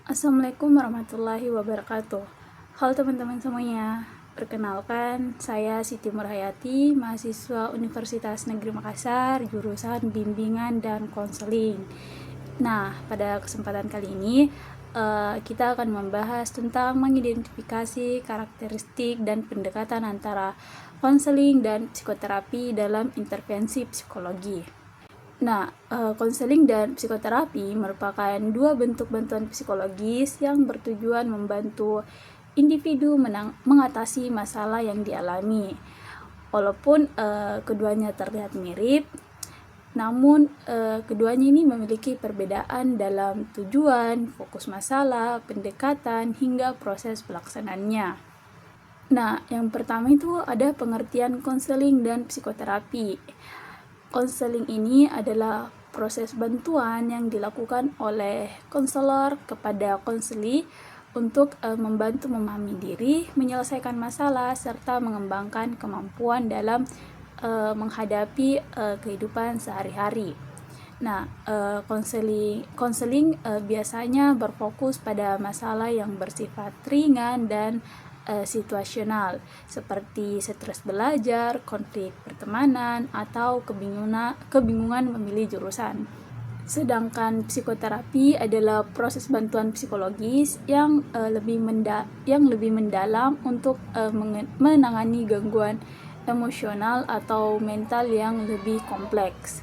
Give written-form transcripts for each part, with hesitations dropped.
Assalamualaikum warahmatullahi wabarakatuh. Halo teman-teman semuanya. Perkenalkan, saya Siti Murhayati, mahasiswa Universitas Negeri Makassar, jurusan Bimbingan dan Konseling. Nah, pada kesempatan kali ini kita akan membahas tentang mengidentifikasi karakteristik dan pendekatan antara konseling dan psikoterapi dalam intervensi psikologi. Nah, konseling dan psikoterapi merupakan dua bentuk bantuan psikologis yang bertujuan membantu individu mengatasi masalah yang dialami. Walaupun keduanya terlihat mirip, namun keduanya ini memiliki perbedaan dalam tujuan, fokus masalah, pendekatan, hingga proses pelaksanaannya. Nah, yang pertama itu ada pengertian konseling dan psikoterapi. Konseling ini adalah proses bantuan yang dilakukan oleh konselor kepada konseli untuk membantu memahami diri, menyelesaikan masalah, serta mengembangkan kemampuan dalam menghadapi kehidupan sehari-hari. Nah, konseling biasanya berfokus pada masalah yang bersifat ringan dan situasional, seperti stres belajar, konflik pertemanan, atau kebingungan memilih jurusan. Sedangkan psikoterapi adalah proses bantuan psikologis yang lebih mendalam untuk menangani gangguan emosional atau mental yang lebih kompleks.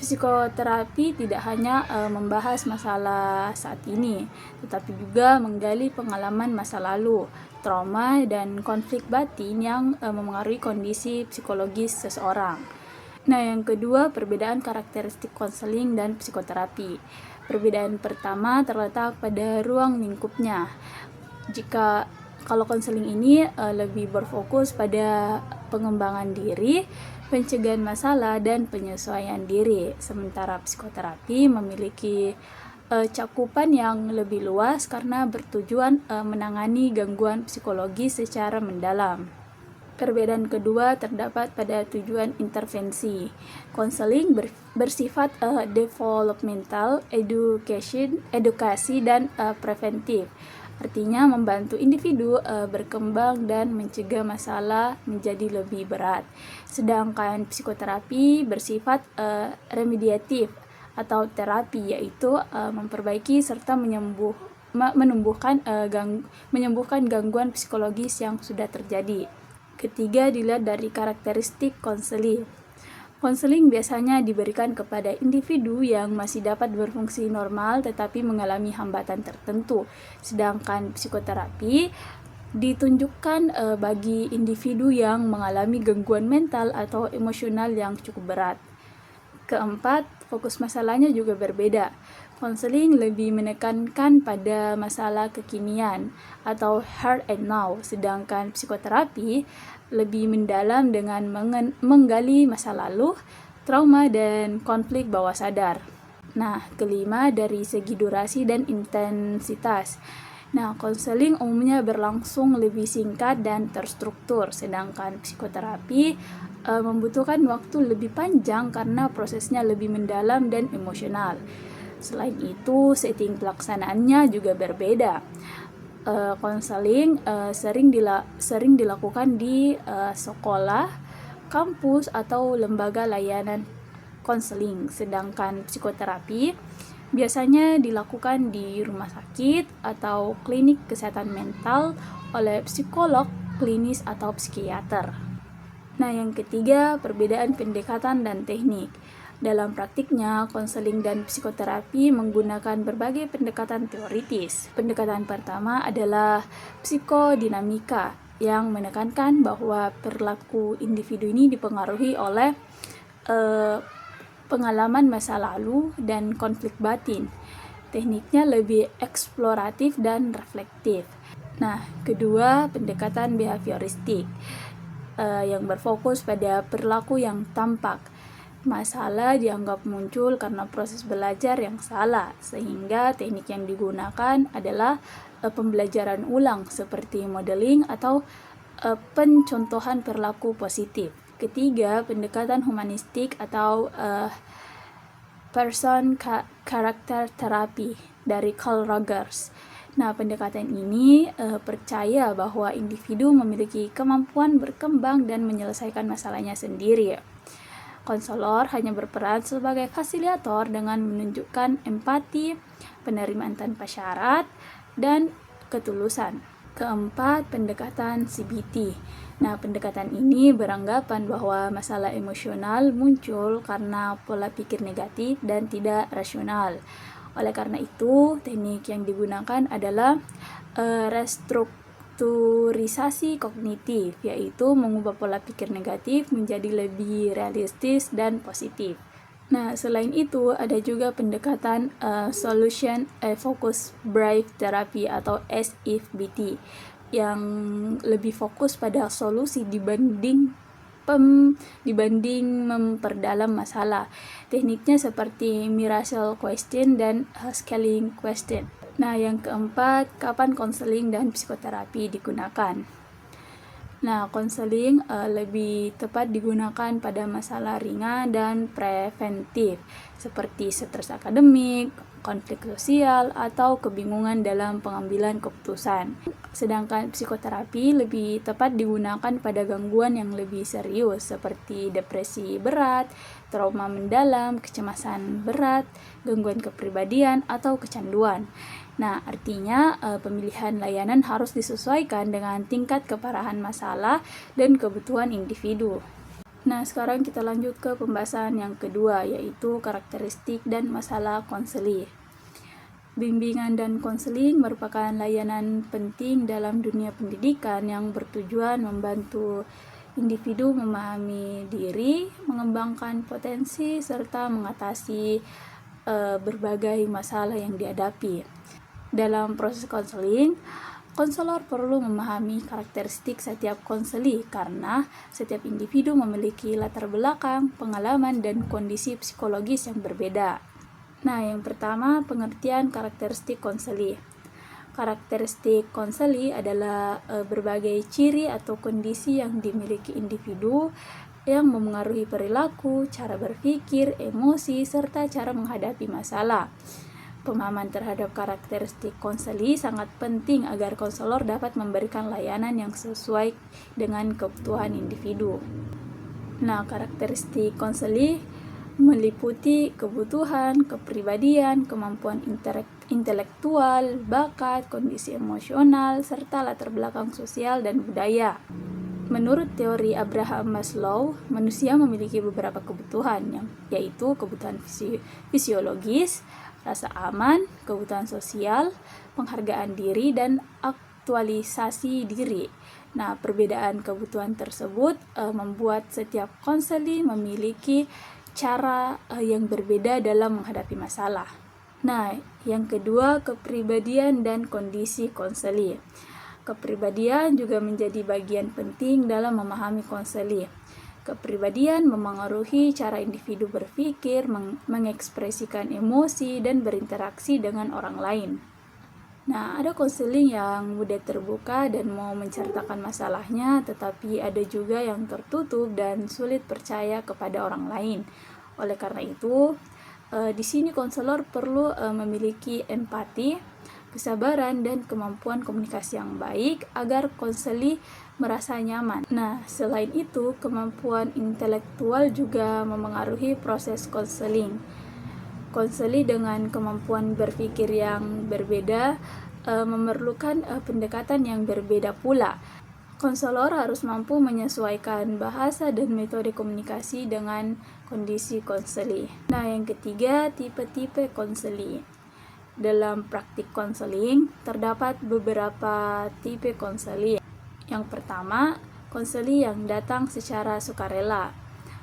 Psikoterapi tidak hanya membahas masalah saat ini, tetapi juga menggali pengalaman masa lalu, trauma, dan konflik batin yang memengaruhi kondisi psikologis seseorang. Nah, yang kedua, perbedaan karakteristik konseling dan psikoterapi. Perbedaan pertama terletak pada ruang lingkupnya. Kalau konseling ini lebih berfokus pada pengembangan diri, pencegahan masalah, dan penyesuaian diri, sementara psikoterapi memiliki cakupan yang lebih luas karena bertujuan menangani gangguan psikologi secara mendalam. Perbedaan kedua terdapat pada tujuan intervensi. Konseling bersifat developmental, edukasi, dan preventif. Artinya membantu individu berkembang dan mencegah masalah menjadi lebih berat. Sedangkan psikoterapi bersifat remediatif atau terapi, yaitu memperbaiki serta menyembuhkan gangguan psikologis yang sudah terjadi. Ketiga, dilihat dari karakteristik konseling. Konseling biasanya diberikan kepada individu yang masih dapat berfungsi normal tetapi mengalami hambatan tertentu. Sedangkan psikoterapi ditunjukkan bagi individu yang mengalami gangguan mental atau emosional yang cukup berat. Keempat, fokus masalahnya juga berbeda. Konseling lebih menekankan pada masalah kekinian atau here and now, sedangkan psikoterapi lebih mendalam dengan menggali masa lalu, trauma, dan konflik bawah sadar. Nah, kelima, dari segi durasi dan intensitas. Nah, konseling umumnya berlangsung lebih singkat dan terstruktur, sedangkan psikoterapi membutuhkan waktu lebih panjang karena prosesnya lebih mendalam dan emosional. Selain itu, setting pelaksanaannya juga berbeda. Konseling sering dilakukan di sekolah, kampus, atau lembaga layanan konseling, sedangkan psikoterapi biasanya dilakukan di rumah sakit atau klinik kesehatan mental oleh psikolog klinis atau psikiater. Nah, yang ketiga, perbedaan pendekatan dan teknik. Dalam praktiknya, konseling dan psikoterapi menggunakan berbagai pendekatan teoritis. Pendekatan pertama adalah psikodinamika, yang menekankan bahwa perilaku individu ini dipengaruhi oleh pengalaman masa lalu dan konflik batin. Tekniknya lebih eksploratif dan reflektif. Nah, kedua, pendekatan behavioristik yang berfokus pada perilaku yang tampak. Masalah dianggap muncul karena proses belajar yang salah, sehingga teknik yang digunakan adalah pembelajaran ulang seperti modeling atau pencontohan perilaku positif. Ketiga, pendekatan humanistik atau Person Character Therapy dari Carl Rogers. Nah, pendekatan ini percaya bahwa individu memiliki kemampuan berkembang dan menyelesaikan masalahnya sendiri. Konselor hanya berperan sebagai fasilitator dengan menunjukkan empati, penerimaan tanpa syarat, dan ketulusan. Keempat, pendekatan CBT. Nah, pendekatan ini beranggapan bahwa masalah emosional muncul karena pola pikir negatif dan tidak rasional. Oleh karena itu, teknik yang digunakan adalah restrukturisasi kognitif, yaitu mengubah pola pikir negatif menjadi lebih realistis dan positif. Nah, selain itu ada juga pendekatan Solution Focus Brief Therapy atau SFBT yang lebih fokus pada solusi dibanding memperdalam masalah. Tekniknya seperti Miracle Question dan Scaling Question. Nah, yang keempat, kapan konseling dan psikoterapi digunakan? Nah, konseling lebih tepat digunakan pada masalah ringan dan preventif seperti stres akademik, konflik sosial, atau kebingungan dalam pengambilan keputusan. Sedangkan psikoterapi lebih tepat digunakan pada gangguan yang lebih serius seperti depresi berat, trauma mendalam, kecemasan berat, gangguan kepribadian, atau kecanduan. Nah, artinya pemilihan layanan harus disesuaikan dengan tingkat keparahan masalah dan kebutuhan individu. Nah, sekarang kita lanjut ke pembahasan yang kedua, yaitu karakteristik dan masalah konseling. Bimbingan dan konseling merupakan layanan penting dalam dunia pendidikan yang bertujuan membantu individu memahami diri, mengembangkan potensi, serta mengatasi berbagai masalah yang dihadapi. Dalam proses konseling, konselor perlu memahami karakteristik setiap konseli karena setiap individu memiliki latar belakang, pengalaman, dan kondisi psikologis yang berbeda. Nah, yang pertama, pengertian karakteristik konseli. Karakteristik konseli adalah berbagai ciri atau kondisi yang dimiliki individu yang memengaruhi perilaku, cara berpikir, emosi, serta cara menghadapi masalah. Pemahaman terhadap karakteristik konseli sangat penting agar konselor dapat memberikan layanan yang sesuai dengan kebutuhan individu. Nah, karakteristik konseli meliputi kebutuhan, kepribadian, kemampuan intelektual, bakat, kondisi emosional, serta latar belakang sosial dan budaya. Menurut teori Abraham Maslow, manusia memiliki beberapa kebutuhan, yaitu kebutuhan fisiologis, rasa aman, kebutuhan sosial, penghargaan diri, dan aktualisasi diri. Nah, perbedaan kebutuhan tersebut membuat setiap konseli memiliki cara yang berbeda dalam menghadapi masalah. Nah, yang kedua, kepribadian dan kondisi konseli. Kepribadian juga menjadi bagian penting dalam memahami konseli. Kepribadian memengaruhi cara individu berpikir, mengekspresikan emosi, dan berinteraksi dengan orang lain. Nah, ada konseling yang mudah terbuka dan mau menceritakan masalahnya, tetapi ada juga yang tertutup dan sulit percaya kepada orang lain. Oleh karena itu, di sini konselor perlu memiliki empati, kesabaran, dan kemampuan komunikasi yang baik agar konseli merasa nyaman. Nah, selain itu, kemampuan intelektual juga memengaruhi proses konseling. Konseli dengan kemampuan berpikir yang berbeda memerlukan pendekatan yang berbeda pula. Konselor harus mampu menyesuaikan bahasa dan metode komunikasi dengan kondisi konseli. Nah, yang ketiga, tipe-tipe konseli. Dalam praktik konseling, terdapat beberapa tipe konseli. Yang pertama, konseli yang datang secara sukarela.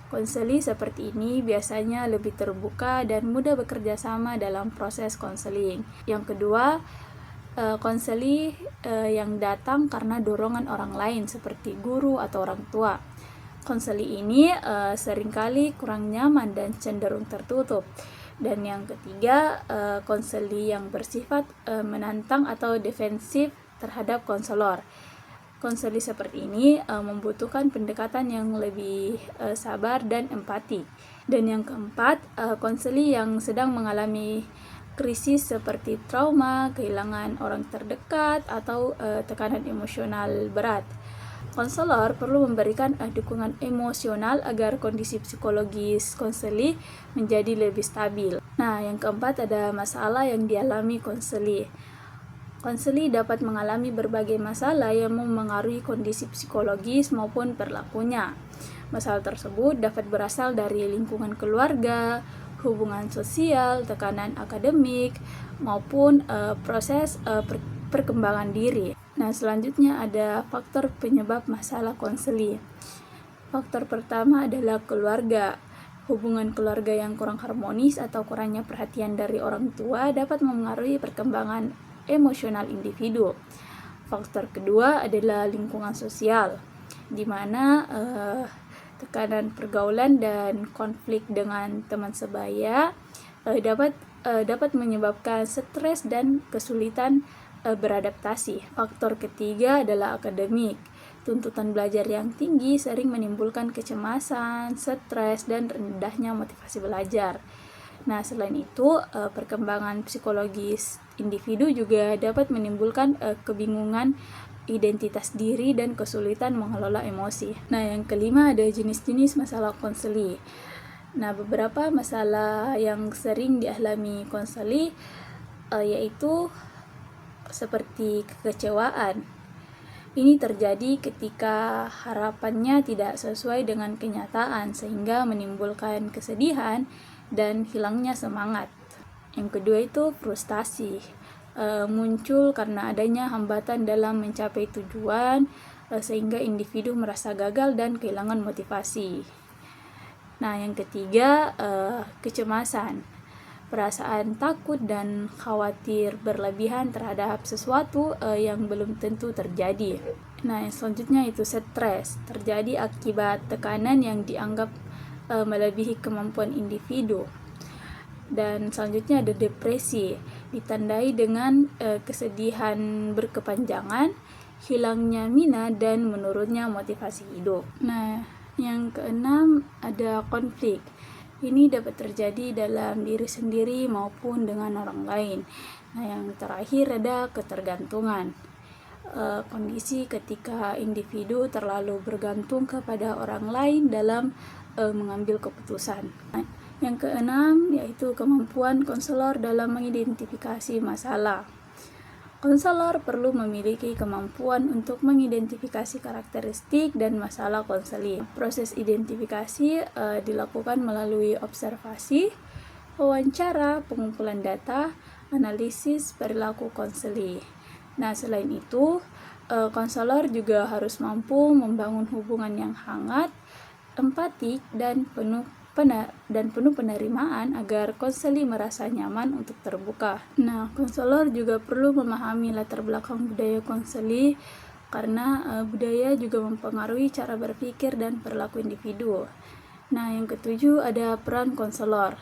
Konseli seperti ini biasanya lebih terbuka dan mudah bekerja sama dalam proses konseling. Yang kedua, konseli yang datang karena dorongan orang lain seperti guru atau orang tua. Konseli ini seringkali kurang nyaman dan cenderung tertutup. Dan yang ketiga, konseli yang bersifat menantang atau defensif terhadap konselor. Konseli seperti ini membutuhkan pendekatan yang lebih sabar dan empati. Dan yang keempat, konseli yang sedang mengalami krisis seperti trauma, kehilangan orang terdekat, atau tekanan emosional berat. Konselor perlu memberikan dukungan emosional agar kondisi psikologis konseli menjadi lebih stabil. Nah, yang keempat ada masalah yang dialami konseli. Konseli dapat mengalami berbagai masalah yang memengaruhi kondisi psikologis maupun perilakunya. Masalah tersebut dapat berasal dari lingkungan keluarga, hubungan sosial, tekanan akademik, maupun proses perkembangan diri. Nah, selanjutnya ada faktor penyebab masalah konseli. Faktor pertama adalah keluarga. Hubungan keluarga yang kurang harmonis atau kurangnya perhatian dari orang tua dapat memengaruhi perkembangan emosional individu. Faktor kedua adalah lingkungan sosial, di mana tekanan pergaulan dan konflik dengan teman sebaya dapat menyebabkan stres dan kesulitan beradaptasi. Faktor ketiga adalah akademik. Tuntutan belajar yang tinggi sering menimbulkan kecemasan, stres, dan rendahnya motivasi belajar. Nah, selain itu, perkembangan psikologis individu juga dapat menimbulkan kebingungan identitas diri dan kesulitan mengelola emosi. Nah, yang kelima ada jenis-jenis masalah konseli. Nah, beberapa masalah yang sering dialami konseli yaitu seperti kekecewaan. Ini terjadi ketika harapannya tidak sesuai dengan kenyataan sehingga menimbulkan kesedihan dan hilangnya semangat. Yang kedua itu frustasi, muncul karena adanya hambatan dalam mencapai tujuan sehingga individu merasa gagal dan kehilangan motivasi. Nah, yang ketiga kecemasan, perasaan takut dan khawatir berlebihan terhadap sesuatu yang belum tentu terjadi. Nah, yang selanjutnya itu stres, terjadi akibat tekanan yang dianggap melebihi kemampuan individu. Dan selanjutnya ada depresi, ditandai dengan kesedihan berkepanjangan, hilangnya minat dan menurunnya motivasi hidup. Nah, yang keenam ada konflik. Ini dapat terjadi dalam diri sendiri maupun dengan orang lain. Nah, yang terakhir ada ketergantungan. Kondisi ketika individu terlalu bergantung kepada orang lain dalam mengambil keputusan. Nah, yang keenam yaitu kemampuan konselor dalam mengidentifikasi masalah. Konselor perlu memiliki kemampuan untuk mengidentifikasi karakteristik dan masalah konseli. Proses identifikasi dilakukan melalui observasi, wawancara, pengumpulan data, analisis perilaku konseli. Nah, selain itu, konselor juga harus mampu membangun hubungan yang hangat, empatik, dan penuh penerimaan agar konseli merasa nyaman untuk terbuka. Nah, konselor juga perlu memahami latar belakang budaya konseli karena budaya juga mempengaruhi cara berpikir dan perilaku individu. Nah, yang ketujuh ada peran konselor.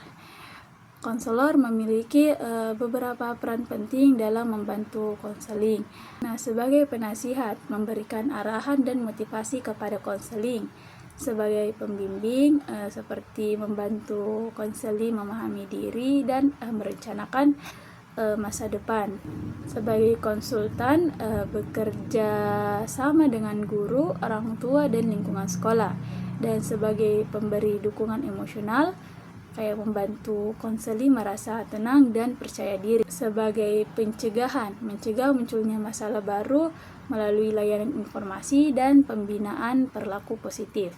Konselor memiliki beberapa peran penting dalam membantu konseling. Nah, sebagai penasihat, memberikan arahan dan motivasi kepada konseling. Sebagai pembimbing seperti membantu konseli memahami diri dan merencanakan masa depan. Sebagai konsultan bekerja sama dengan guru, orang tua, dan lingkungan sekolah. Dan sebagai pemberi dukungan emosional kayak membantu konseli merasa tenang dan percaya diri. Sebagai pencegahan, mencegah munculnya masalah baru melalui layanan informasi dan pembinaan perilaku positif.